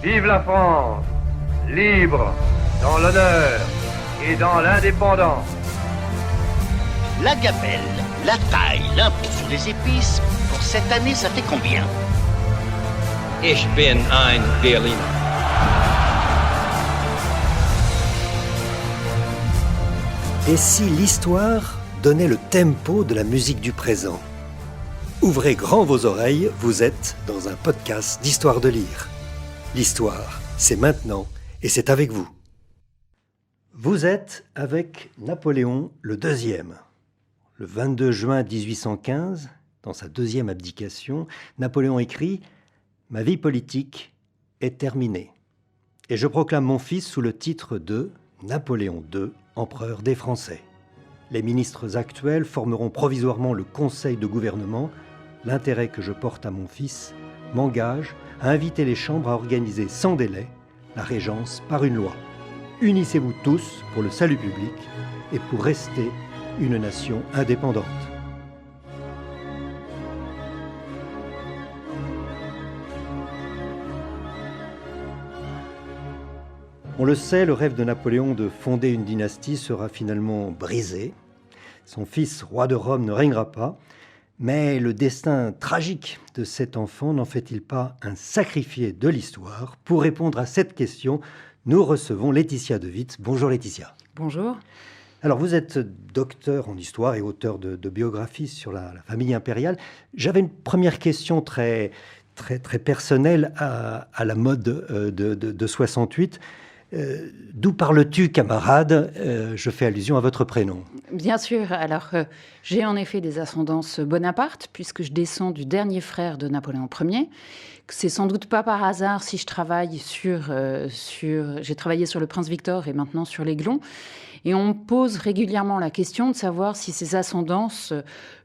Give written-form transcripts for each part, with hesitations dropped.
Vive la France, libre, dans l'honneur et dans l'indépendance. La gamelle, la taille, l'impôt sur les épices, pour cette année, ça fait combien? Ich bin ein Berliner. Et si l'histoire donnait le tempo de la musique du présent? Ouvrez grand vos oreilles, vous êtes dans un podcast d'Histoire de lire. L'histoire, c'est maintenant et c'est avec vous. Vous êtes avec Napoléon le deuxième. Le 22 juin 1815, dans sa deuxième abdication, Napoléon écrit « Ma vie politique est terminée et je proclame mon fils sous le titre de Napoléon II, empereur des Français. Les ministres actuels formeront provisoirement le conseil de gouvernement. L'intérêt que je porte à mon fils m'engage à inviter les chambres à organiser sans délai la régence par une loi. Unissez-vous tous pour le salut public et pour rester une nation indépendante. » On le sait, le rêve de Napoléon de fonder une dynastie sera finalement brisé. Son fils, roi de Rome, ne régnera pas. Mais le destin tragique de cet enfant n'en fait-il pas un sacrifié de l'histoire? Pour répondre à cette question, nous recevons Laetitia De Witt. Bonjour Laetitia. Bonjour. Alors vous êtes docteur en histoire et auteur de biographies sur la famille impériale. J'avais une première question très personnelle à la mode de 68. D'où parles-tu, camarade? Je fais allusion à votre prénom. Bien sûr. Alors, j'ai en effet des ascendances Bonaparte, puisque je descends du dernier frère de Napoléon Ier. C'est sans doute pas par hasard si je travaille j'ai travaillé sur le prince Victor et maintenant sur l'Aiglon. Et on me pose régulièrement la question de savoir si ces ascendances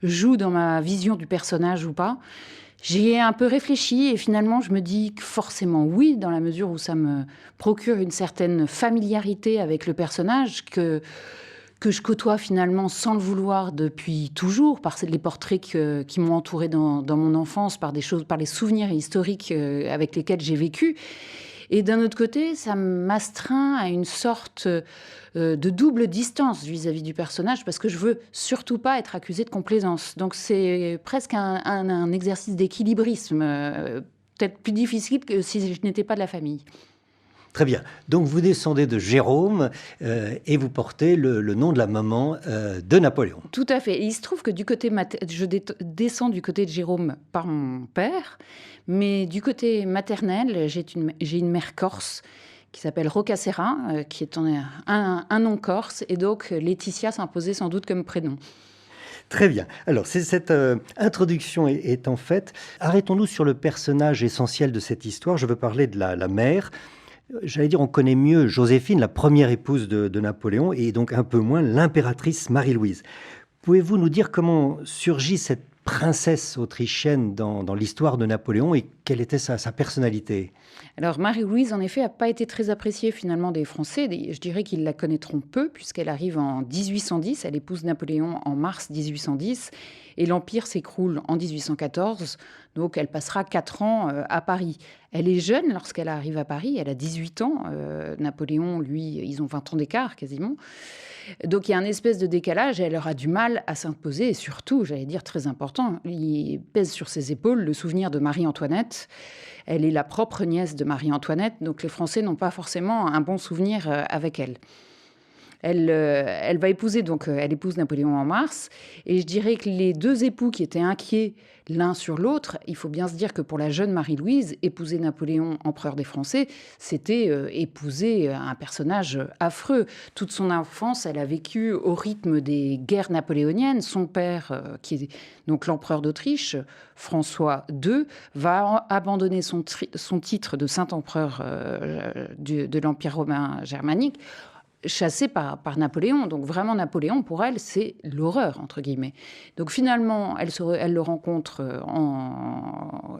jouent dans ma vision du personnage ou pas. J'y ai un peu réfléchi et finalement, je me dis que forcément oui, dans la mesure où ça me procure une certaine familiarité avec le personnage que je côtoie finalement sans le vouloir depuis toujours, par les portraits qui m'ont entouré dans mon enfance, par les souvenirs historiques avec lesquels j'ai vécu. Et d'un autre côté, ça m'astreint à une sorte de double distance vis-à-vis du personnage, parce que je veux surtout pas être accusée de complaisance. Donc c'est presque un exercice d'équilibrisme, peut-être plus difficile que si je n'étais pas de la famille. Très bien. Donc vous descendez de Jérôme et vous portez le nom de la maman de Napoléon. Tout à fait. Et il se trouve que je descends du côté de Jérôme par mon père, mais du côté maternel, j'ai une mère corse qui s'appelle Roccassera, qui est un nom corse, et donc Laetitia s'imposait sans doute comme prénom. Très bien. Alors, cette introduction étant faite, arrêtons-nous sur le personnage essentiel de cette histoire. Je veux parler de la mère. J'allais dire, on connaît mieux Joséphine, la première épouse de Napoléon, et donc un peu moins l'impératrice Marie-Louise. Pouvez-vous nous dire comment surgit cette princesse autrichienne dans l'histoire de Napoléon et quelle était sa personnalité? Alors Marie-Louise, en effet, n'a pas été très appréciée finalement des Français. Je dirais qu'ils la connaîtront peu puisqu'elle arrive en 1810. Elle épouse Napoléon en mars 1810 et l'Empire s'écroule en 1814. Donc elle passera 4 ans à Paris. Elle est jeune lorsqu'elle arrive à Paris. Elle a 18 ans. Napoléon, lui, ils ont 20 ans d'écart quasiment. Donc il y a un espèce de décalage et elle aura du mal à s'imposer. Et surtout, j'allais dire très important, il pèse sur ses épaules le souvenir de Marie-Antoinette. Elle est la propre nièce de Marie-Antoinette, donc les Français n'ont pas forcément un bon souvenir avec elle. Elle va épouser, donc elle épouse Napoléon en mars. Et je dirais que les deux époux qui étaient inquiets l'un sur l'autre, il faut bien se dire que pour la jeune Marie-Louise, épouser Napoléon, empereur des Français, c'était épouser un personnage affreux. Toute son enfance, elle a vécu au rythme des guerres napoléoniennes. Son père, qui est donc l'empereur d'Autriche, François II, va abandonner son titre de saint-empereur de l'Empire romain germanique chassée par Napoléon. Donc vraiment, Napoléon, pour elle, c'est l'horreur, entre guillemets. Donc finalement, elle le rencontre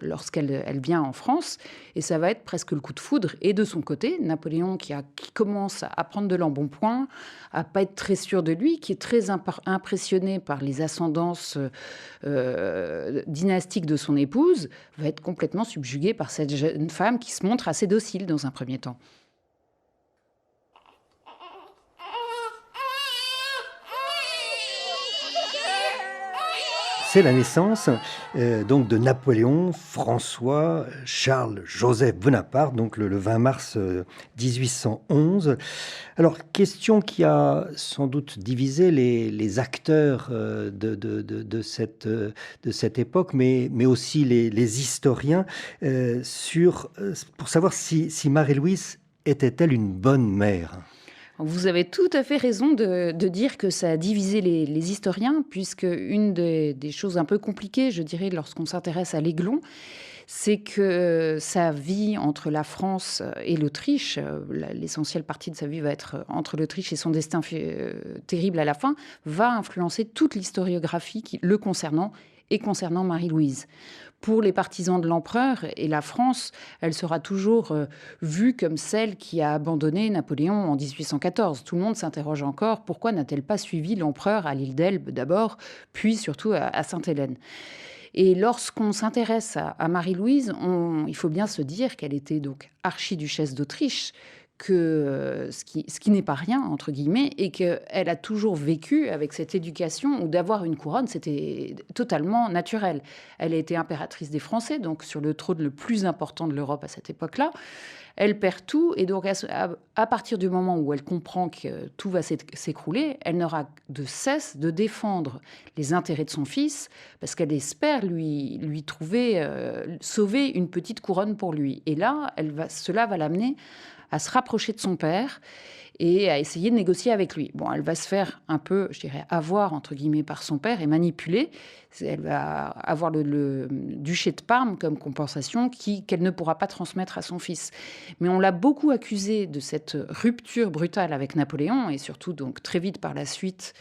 lorsqu'elle vient en France, et ça va être presque le coup de foudre. Et de son côté, Napoléon qui commence à prendre de l'embonpoint, à pas être très sûr de lui, qui est très impressionné par les ascendances dynastiques de son épouse, va être complètement subjugué par cette jeune femme qui se montre assez docile dans un premier temps. C'est la naissance donc de Napoléon François Charles Joseph Bonaparte, donc le 20 mars 1811. Alors, question qui a sans doute divisé les acteurs de cette époque, mais aussi les historiens, pour savoir si Marie-Louise était-elle une bonne mère ? Vous avez tout à fait raison de dire que ça a divisé les historiens, puisque une des choses un peu compliquées, je dirais, lorsqu'on s'intéresse à l'Aiglon, c'est que sa vie entre la France et l'Autriche, l'essentielle partie de sa vie va être entre l'Autriche et son destin terrible à la fin, va influencer toute l'historiographie le concernant et concernant Marie-Louise. Pour les partisans de l'empereur et la France, elle sera toujours vue comme celle qui a abandonné Napoléon en 1814. Tout le monde s'interroge encore, pourquoi n'a-t-elle pas suivi l'empereur à l'île d'Elbe d'abord, puis surtout à Sainte-Hélène ? Et lorsqu'on s'intéresse à Marie-Louise, il faut bien se dire qu'elle était donc archiduchesse d'Autriche, ce qui n'est pas rien, entre guillemets, et qu'elle a toujours vécu avec cette éducation où d'avoir une couronne, c'était totalement naturel. Elle a été impératrice des Français, donc sur le trône le plus important de l'Europe à cette époque-là. Elle perd tout, et donc à partir du moment où elle comprend que tout va s'écrouler, elle n'aura de cesse de défendre les intérêts de son fils, parce qu'elle espère lui trouver, sauver une petite couronne pour lui. Et là, cela va l'amener à se rapprocher de son père et à essayer de négocier avec lui. Bon, elle va se faire un peu, je dirais, avoir, entre guillemets, par son père et manipuler. Elle va avoir le duché de Parme comme compensation qu'elle ne pourra pas transmettre à son fils. Mais on l'a beaucoup accusée de cette rupture brutale avec Napoléon, et surtout, donc, très vite par la suite,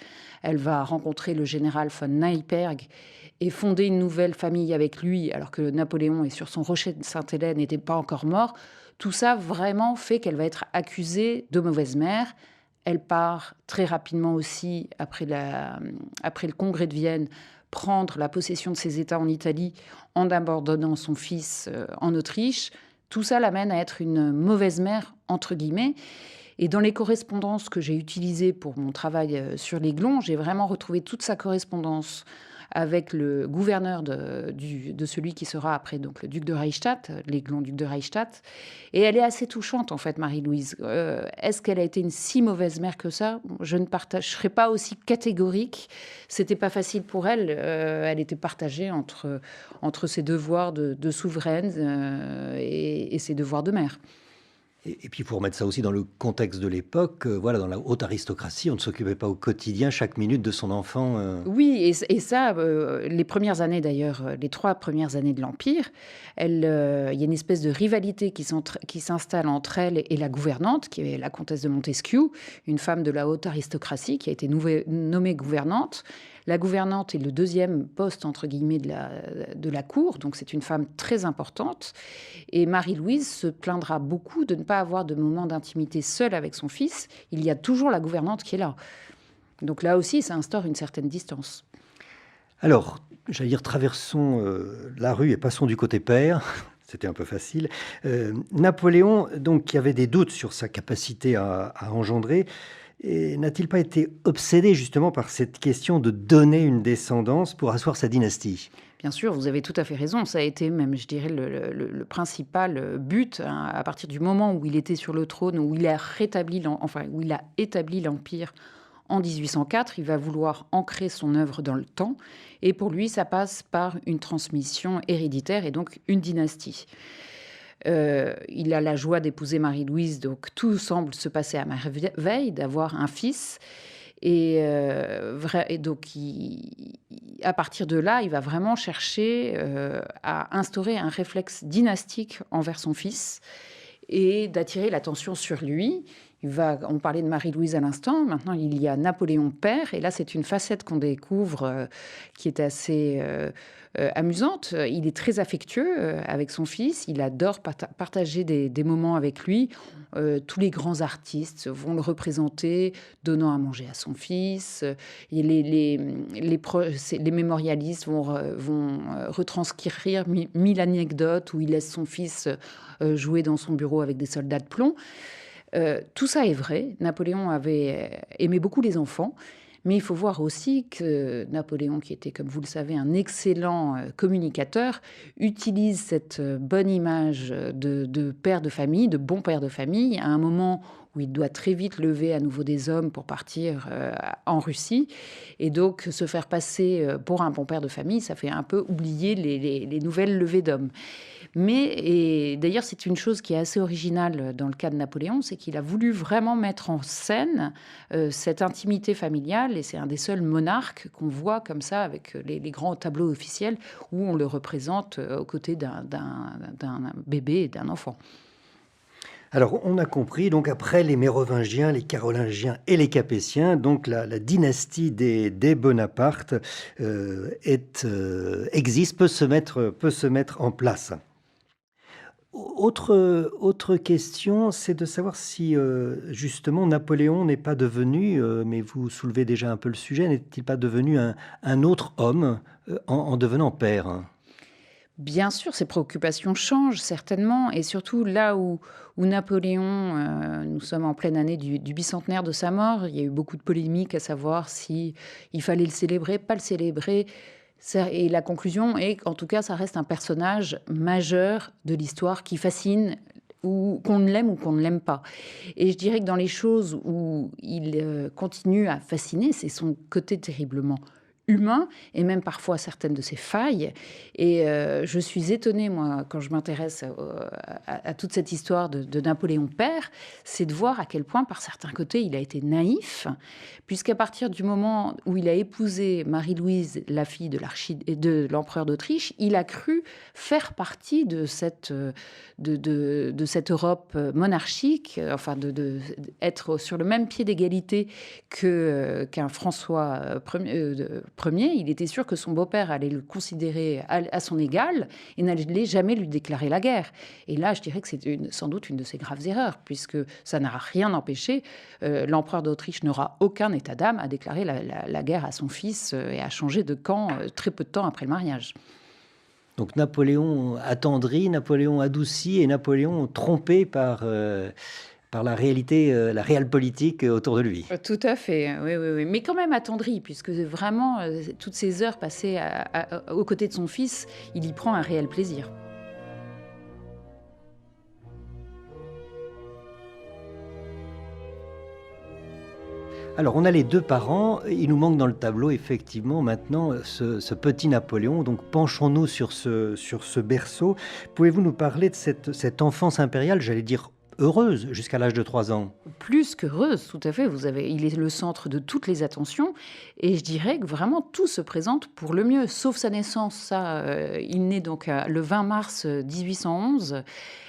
elle va rencontrer le général von Neipperg et fonder une nouvelle famille avec lui, alors que Napoléon est sur son rocher de Sainte-Hélène, n'était pas encore mort. Tout ça vraiment fait qu'elle va être accusée de mauvaise mère. Elle part très rapidement aussi, après le congrès de Vienne, prendre la possession de ses États en Italie en abandonnant son fils en Autriche. Tout ça l'amène à être une mauvaise mère, entre guillemets. Et dans les correspondances que j'ai utilisées pour mon travail sur l'Aiglon, j'ai vraiment retrouvé toute sa correspondance avec le gouverneur de celui qui sera après donc le duc de Reichstadt, l'Aiglon duc de Reichstadt. Et elle est assez touchante, en fait, Marie-Louise. Est-ce qu'elle a été une si mauvaise mère que ça ? Je ne serais pas aussi catégorique. C'était pas facile pour elle. Elle était partagée entre ses devoirs de souveraine et ses devoirs de mère. Et puis, il faut remettre ça aussi dans le contexte de l'époque. Dans la haute aristocratie, on ne s'occupait pas au quotidien, chaque minute de son enfant. Oui, et ça, les premières années d'ailleurs, les 3 premières années de l'Empire, il y a une espèce de rivalité qui s'installe entre elle et la gouvernante, qui est la comtesse de Montesquieu, une femme de la haute aristocratie qui a été nommée gouvernante. La gouvernante est le deuxième poste, entre guillemets, de la cour, donc c'est une femme très importante. Et Marie-Louise se plaindra beaucoup de ne pas avoir de moment d'intimité seule avec son fils. Il y a toujours la gouvernante qui est là. Donc là aussi, ça instaure une certaine distance. Alors, j'allais dire, traversons la rue et passons du côté père. C'était un peu facile. Napoléon, donc, qui avait des doutes sur sa capacité à engendrer, et n'a-t-il pas été obsédé justement par cette question de donner une descendance pour asseoir sa dynastie ? Bien sûr, vous avez tout à fait raison. Ça a été même, je dirais, le principal but, hein, à partir du moment où il était sur le trône, où il a établi l'Empire en 1804. Il va vouloir ancrer son œuvre dans le temps. Et pour lui, ça passe par une transmission héréditaire et donc une dynastie. Il a la joie d'épouser Marie-Louise, donc tout semble se passer à merveille, d'avoir un fils. Et donc, à partir de là, il va vraiment chercher à instaurer un réflexe dynastique envers son fils et d'attirer l'attention sur lui. On parlait de Marie-Louise à l'instant, maintenant il y a Napoléon père, et là c'est une facette qu'on découvre qui est assez amusante. Il est très affectueux avec son fils, il adore partager des moments avec lui. Tous les grands artistes vont le représenter, donnant à manger à son fils. Et les mémorialistes vont retranscrire mille anecdotes où il laisse son fils jouer dans son bureau avec des soldats de plomb. Tout ça est vrai. Napoléon avait aimé beaucoup les enfants, mais il faut voir aussi que Napoléon, qui était, comme vous le savez, un excellent communicateur, utilise cette bonne image de père de famille, de bon père de famille, à un moment où il doit très vite lever à nouveau des hommes pour partir en Russie. Et donc, se faire passer pour un bon père de famille, ça fait un peu oublier les nouvelles levées d'hommes. Et d'ailleurs, c'est une chose qui est assez originale dans le cas de Napoléon, c'est qu'il a voulu vraiment mettre en scène cette intimité familiale, et c'est un des seuls monarques qu'on voit comme ça, avec les grands tableaux officiels, où on le représente aux côtés d'un bébé et d'un enfant. Alors, on a compris, donc après les Mérovingiens, les Carolingiens et les Capétiens, donc la dynastie des Bonaparte existe, peut se mettre en place. Autre question, c'est de savoir si justement Napoléon n'est pas devenu, mais vous soulevez déjà un peu le sujet, n'est-il pas devenu un autre homme en devenant père ? Bien sûr, ses préoccupations changent certainement, et surtout là où Napoléon, nous sommes en pleine année du bicentenaire de sa mort, il y a eu beaucoup de polémiques à savoir si il fallait le célébrer, pas le célébrer. Et la conclusion est qu'en tout cas, ça reste un personnage majeur de l'histoire qui fascine, ou qu'on l'aime ou qu'on ne l'aime pas. Et je dirais que dans les choses où il continue à fasciner, c'est son côté terriblement humain, et même parfois certaines de ses failles. Et je suis étonnée, moi, quand je m'intéresse à toute cette histoire de Napoléon père, c'est de voir à quel point, par certains côtés, il a été naïf, puisqu'à partir du moment où il a épousé Marie-Louise, la fille de l'empereur d'Autriche, il a cru faire partie de cette Europe monarchique, enfin être sur le même pied d'égalité qu'un François Ier. Il était sûr que son beau-père allait le considérer à son égal et n'allait jamais lui déclarer la guerre. Et là, je dirais que c'est sans doute une de ses graves erreurs, puisque ça n'a rien empêché. L'empereur d'Autriche n'aura aucun état d'âme à déclarer la guerre à son fils et à changer de camp très peu de temps après le mariage. Donc Napoléon attendri, Napoléon adouci et Napoléon trompé par la réalité, la réelle politique autour de lui. Tout à fait, oui. Mais quand même attendri, puisque vraiment, toutes ces heures passées aux côtés de son fils, il y prend un réel plaisir. Alors, on a les deux parents. Il nous manque dans le tableau, effectivement, maintenant, ce petit Napoléon. Donc, penchons-nous sur ce berceau. Pouvez-vous nous parler de cette enfance impériale, j'allais dire heureuse, jusqu'à l'âge de 3 ans? Plus qu'heureuse, tout à fait. Il est le centre de toutes les attentions. Et je dirais que vraiment, tout se présente pour le mieux, sauf sa naissance. Il naît donc le 20 mars 1811.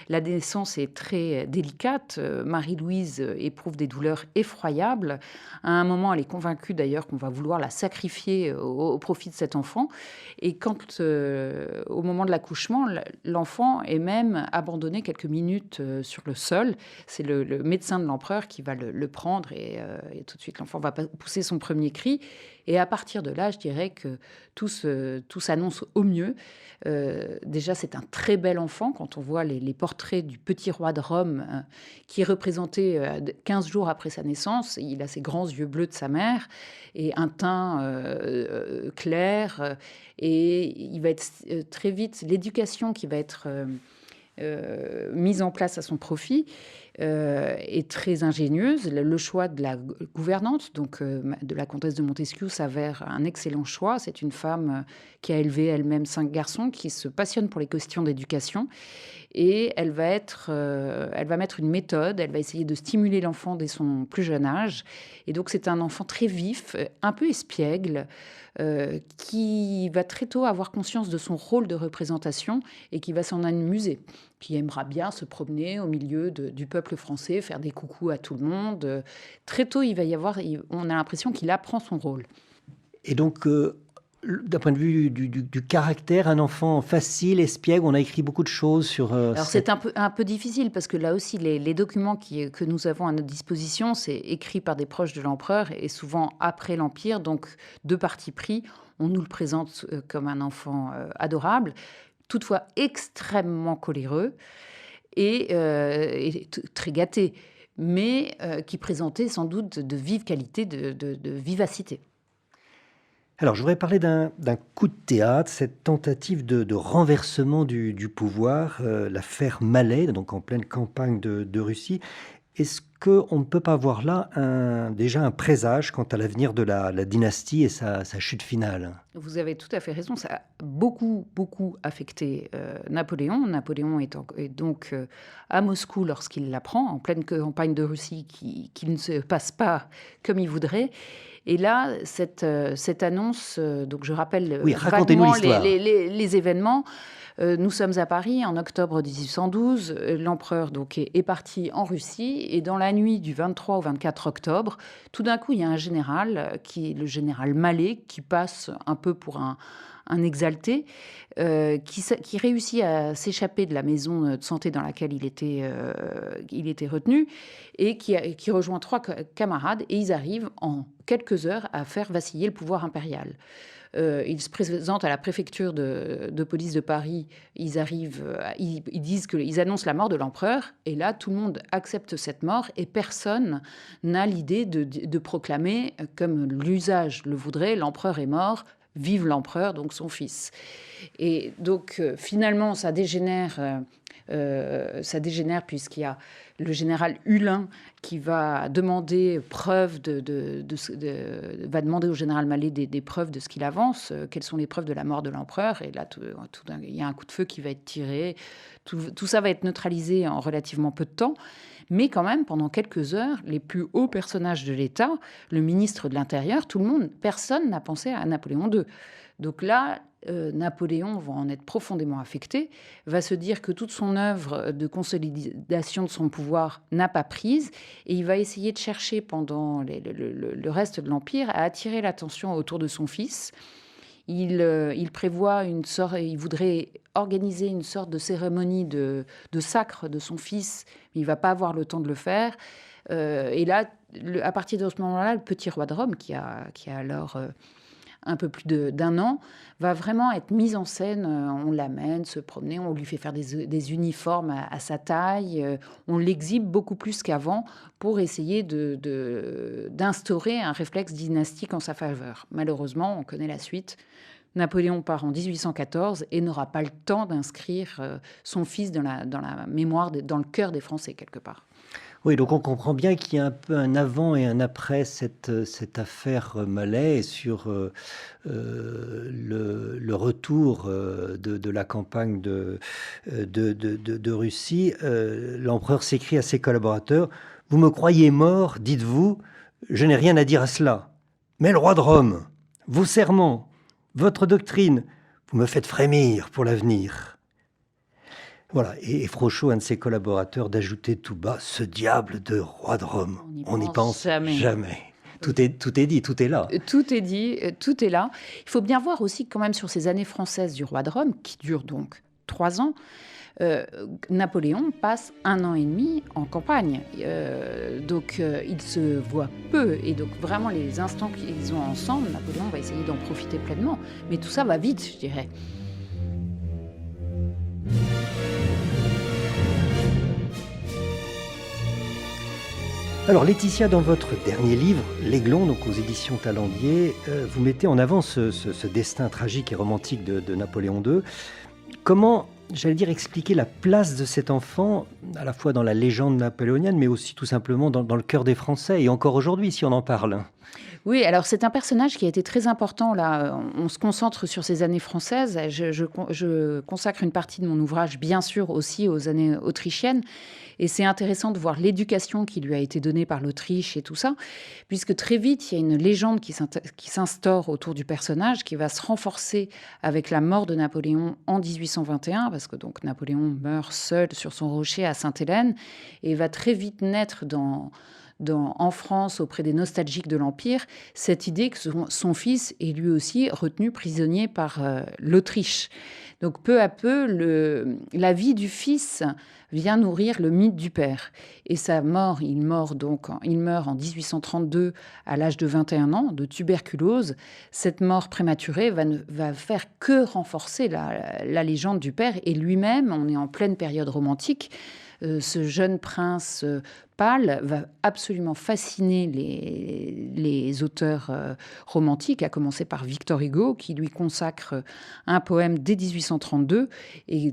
La naissance est très délicate. Marie-Louise éprouve des douleurs effroyables. À un moment, elle est convaincue d'ailleurs qu'on va vouloir la sacrifier au profit de cet enfant. Et quand, au moment de l'accouchement, l'enfant est même abandonné quelques minutes sur le sol. C'est le médecin de l'empereur qui va le prendre et tout de suite, l'enfant va pousser son premier cri. Et à partir de là, je dirais que tout s'annonce au mieux. Déjà, c'est un très bel enfant. Quand on voit les portraits du petit roi de Rome, qui est représenté 15 jours après sa naissance, il a ses grands yeux bleus de sa mère et un teint clair. Et il va être très vite, l'éducation qui va être mise en place à son profit est très ingénieuse. Le choix de la gouvernante, donc de la comtesse de Montesquiou, s'avère un excellent choix. C'est une femme qui a élevé elle-même 5 garçons, qui se passionne pour les questions d'éducation. Et elle va mettre une méthode, elle va essayer de stimuler l'enfant dès son plus jeune âge. Et donc c'est un enfant très vif, un peu espiègle, qui va très tôt avoir conscience de son rôle de représentation et qui va s'en amuser. qui aimera bien se promener au milieu du peuple français, faire des coucous à tout le monde. Très tôt, on a l'impression qu'il apprend son rôle. Et donc, d'un point de vue du caractère, un enfant facile, espiègle, on a écrit beaucoup de choses sur... Alors c'est un peu difficile parce que là aussi, les documents que nous avons à notre disposition, c'est écrit par des proches de l'empereur et souvent après l'Empire, donc de parti pris. On nous le présente comme un enfant adorable, toutefois extrêmement coléreux et très gâté, mais qui présentait sans doute de vives qualités de vivacité. Alors, je voudrais parler d'un coup de théâtre, cette tentative de renversement du pouvoir, l'affaire Mallet, donc en pleine campagne de Russie. Est-ce qu'on ne peut pas voir là déjà un présage quant à l'avenir de la dynastie et sa chute finale? Vous avez tout à fait raison, ça a beaucoup, beaucoup affecté Napoléon. Napoléon est donc à Moscou lorsqu'il l'apprend, en pleine campagne de Russie qui ne se passe pas comme il voudrait. Et là, cette annonce, donc je rappelle vaguement les événements. Nous sommes à Paris en octobre 1812. L'empereur donc est parti en Russie. Et dans la nuit du 23 au 24 octobre, tout d'un coup, il y a un général, qui est le général Mallet, qui passe un peu pour un exalté, qui réussit à s'échapper de la maison de santé dans laquelle il était retenu et qui rejoint 3 camarades. Et ils arrivent en quelques heures à faire vaciller le pouvoir impérial. Ils se présentent à la préfecture de police de Paris. Ils disent qu'ils annoncent la mort de l'empereur. Et là, tout le monde accepte cette mort et personne n'a l'idée de proclamer, comme l'usage le voudrait, l'empereur est mort, vive l'empereur, donc son fils. Et donc, finalement, ça dégénère puisqu'il y a le général Hulin qui va demander va demander au général Mallet des preuves de ce qu'il avance, quelles sont les preuves de la mort de l'empereur. Et là, il y a un coup de feu qui va être tiré. Tout ça va être neutralisé en relativement peu de temps. Mais quand même, pendant quelques heures, les plus hauts personnages de l'État, le ministre de l'Intérieur, personne n'a pensé à Napoléon II. Donc là, Napoléon va en être profondément affecté, va se dire que toute son œuvre de consolidation de son pouvoir n'a pas prise, et il va essayer de chercher pendant le reste de l'Empire à attirer l'attention autour de son fils. Il prévoit il voudrait organiser une sorte de cérémonie de sacre de son fils, mais il ne va pas avoir le temps de le faire. Et là, à partir de ce moment-là, le petit roi de Rome, qui a alors un peu plus d'1 an, va vraiment être mis en scène. On l'amène se promener, on lui fait faire des uniformes à sa taille, on l'exhibe beaucoup plus qu'avant pour essayer d'instaurer un réflexe dynastique en sa faveur. Malheureusement, on connaît la suite. Napoléon part en 1814 et n'aura pas le temps d'inscrire son fils dans la mémoire, dans le cœur des Français, quelque part. Oui, donc on comprend bien qu'il y a un peu un avant et un après cette affaire Mallet sur le retour de la campagne de Russie. L'empereur s'écrie à ses collaborateurs: « Vous me croyez mort, dites-vous, je n'ai rien à dire à cela. Mais le roi de Rome, vos serments, votre doctrine, vous me faites frémir pour l'avenir. » Voilà, et Frochot, un de ses collaborateurs, d'ajouter tout bas: « Ce diable de roi de Rome, on n'y pense jamais. » Tout est dit, tout est là. Tout est dit, tout est là. Il faut bien voir aussi quand même sur ces années françaises du roi de Rome, qui durent donc 3 ans, Napoléon passe 1 an et demi en campagne. Donc ils se voient peu. Et donc vraiment les instants qu'ils ont ensemble, Napoléon va essayer d'en profiter pleinement. Mais tout ça va vite, je dirais. Alors Laetitia, dans votre dernier livre, L'Aiglon, donc aux éditions Talandier, vous mettez en avant ce destin tragique et romantique de Napoléon II. Comment, j'allais dire, expliquer la place de cet enfant, à la fois dans la légende napoléonienne, mais aussi tout simplement dans le cœur des Français, et encore aujourd'hui, si on en parle? Oui, alors c'est un personnage qui a été très important. Là, on se concentre sur ces années françaises. Je consacre une partie de mon ouvrage, bien sûr, aussi aux années autrichiennes. Et c'est intéressant de voir l'éducation qui lui a été donnée par l'Autriche et tout ça, puisque très vite, il y a une légende qui s'instaure autour du personnage, qui va se renforcer avec la mort de Napoléon en 1821, parce que donc Napoléon meurt seul sur son rocher à Sainte-Hélène, et va très vite naître en France, auprès des nostalgiques de l'Empire, cette idée que son fils est lui aussi retenu prisonnier par l'Autriche. Donc peu à peu, la vie du fils vient nourrir le mythe du père. Et sa mort, il meurt en 1832 à l'âge de 21 ans, de tuberculose. Cette mort prématurée va faire que renforcer la légende du père. Et lui-même, on est en pleine période romantique, ce jeune prince pâle va absolument fasciner les auteurs romantiques, à commencer par Victor Hugo, qui lui consacre un poème dès 1832, et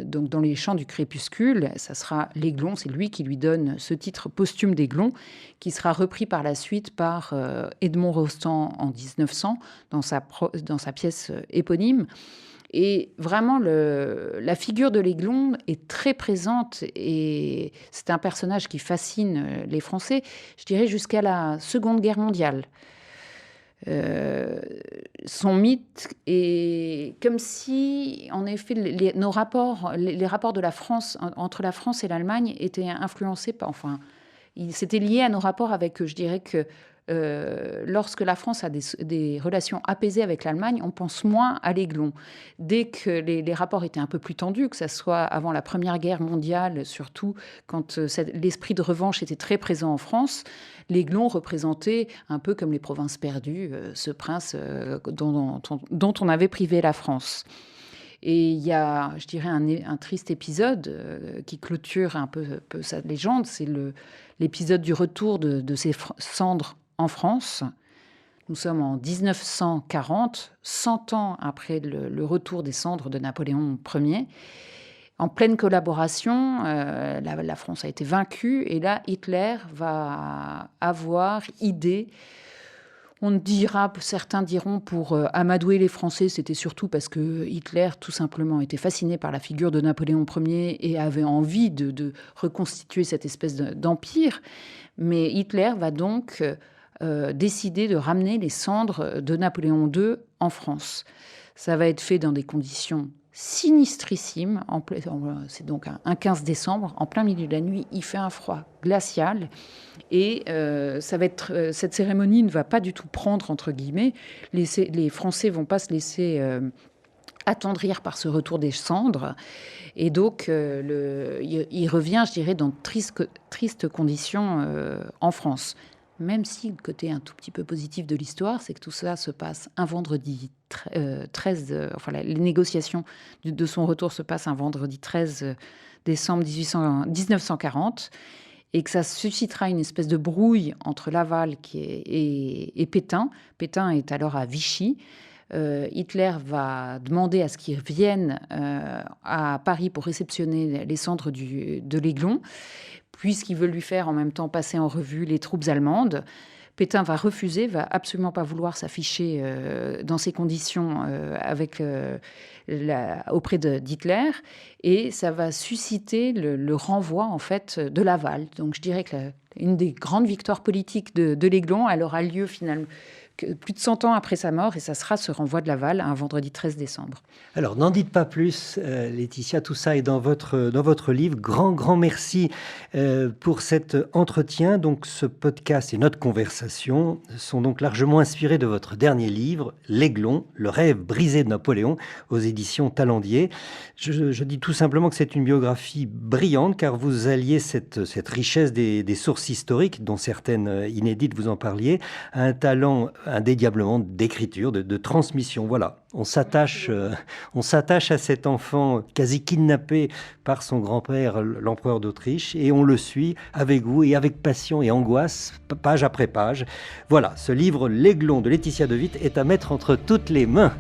donc dans les chants du crépuscule, ça sera l'Aiglon, c'est lui qui lui donne ce titre posthume d'Aiglon, qui sera repris par la suite par Edmond Rostand en 1900, dans sa pièce éponyme. Et vraiment, la figure de l'Aiglon est très présente et c'est un personnage qui fascine les Français, je dirais, jusqu'à la Seconde Guerre mondiale. Son mythe est comme si, en effet, les rapports de la France, entre la France et l'Allemagne, étaient influencés par... Enfin, c'était lié à nos rapports avec, je dirais que, lorsque la France a des relations apaisées avec l'Allemagne, on pense moins à l'Aiglon. Dès que les rapports étaient un peu plus tendus, que ce soit avant la Première Guerre mondiale, surtout quand l'esprit de revanche était très présent en France, l'Aiglon représentait un peu comme les provinces perdues, ce prince dont on avait privé la France. Et il y a, je dirais, un triste épisode qui clôture un peu sa légende, c'est l'épisode du retour de ses cendres en France. Nous sommes en 1940, 100 ans après le retour des cendres de Napoléon Ier. En pleine collaboration, la France a été vaincue et là, Hitler va avoir idée. Certains diront pour amadouer les Français, c'était surtout parce que Hitler, tout simplement, était fasciné par la figure de Napoléon Ier et avait envie de reconstituer cette espèce d'empire. Mais Hitler va donc décider de ramener les cendres de Napoléon II en France. Ça va être fait dans des conditions sinistrissimes. C'est donc un 15 décembre, en plein milieu de la nuit, il fait un froid glacial. Et cette cérémonie ne va pas du tout prendre, entre guillemets. Les Français ne vont pas se laisser attendrir par ce retour des cendres. Et donc, il revient, je dirais, dans de tristes conditions en France. Même si le côté un tout petit peu positif de l'histoire, c'est que tout ça se passe un vendredi 13... les négociations de son retour se passent un vendredi 13 décembre 1940, et que ça suscitera une espèce de brouille entre Laval et Pétain. Pétain est alors à Vichy. Hitler va demander à ce qu'il revienne à Paris pour réceptionner les cendres de l'Aiglon, puisqu'il veut lui faire en même temps passer en revue les troupes allemandes. Pétain va refuser, va absolument pas vouloir s'afficher dans ces conditions auprès d'Hitler, et ça va susciter le renvoi en fait de Laval. Donc je dirais que une des grandes victoires politiques de l'Aiglon, elle aura lieu finalement plus de 100 ans après sa mort, et ça sera ce renvoi de Laval un vendredi 13 décembre. Alors, n'en dites pas plus, Laetitia, tout ça est dans votre livre. Grand merci pour cet entretien. Donc, ce podcast et notre conversation sont donc largement inspirés de votre dernier livre, L'Aiglon, le rêve brisé de Napoléon, aux éditions Talandier. Je dis tout simplement que c'est une biographie brillante, car vous alliez cette richesse des sources historiques, dont certaines inédites, vous en parliez, à un talent indéniablement d'écriture, de transmission. Voilà, on s'attache à cet enfant quasi kidnappé par son grand-père, l'empereur d'Autriche, et on le suit avec vous et avec passion et angoisse, page après page. Voilà, ce livre, L'Aiglon de Laetitia de Witt, est à mettre entre toutes les mains.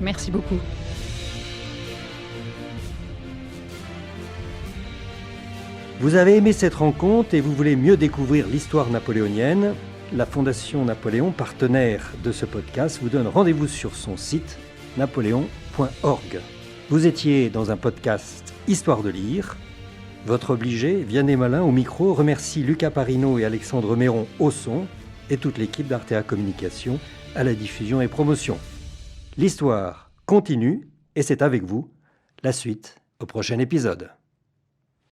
Merci beaucoup. Vous avez aimé cette rencontre et vous voulez mieux découvrir l'histoire napoléonienne ? la Fondation Napoléon, partenaire de ce podcast, vous donne rendez-vous sur son site napoléon.org. Vous étiez dans un podcast Histoire de lire. Votre obligé, Vianney Malin au micro, remercie Lucas Parino et Alexandre Méron au son et toute l'équipe d'Artea Communication à la diffusion et promotion. L'histoire continue et c'est avec vous la suite au prochain épisode.